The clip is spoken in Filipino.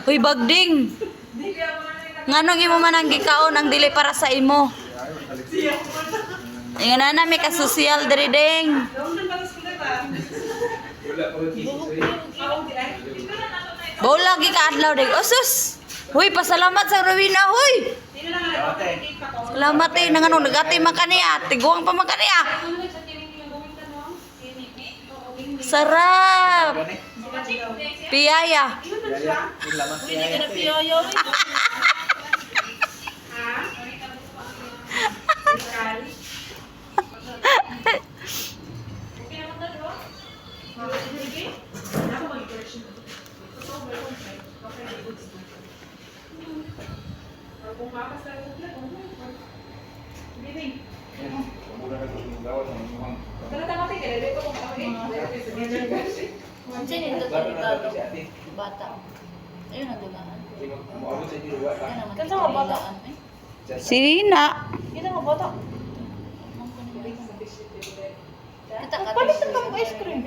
Uy, bagding. Nganong imo man ang gikaon ang dili para sa imo. Ingon na may kasosyal diri ding. Bola gi ka adlaw ding. Osus. Huy, pasalamat sa Rowena, huy. Salamat eh nang ano nagati man kaniya, tiguang pa man kaniya. Sarap. Piyaya. Hindi ka na piyoyo. Bata. Ayun ang dulaan. Kansa nga bata? Si Rina. Kita nga bata. Kita ka. Palit ang ice cream.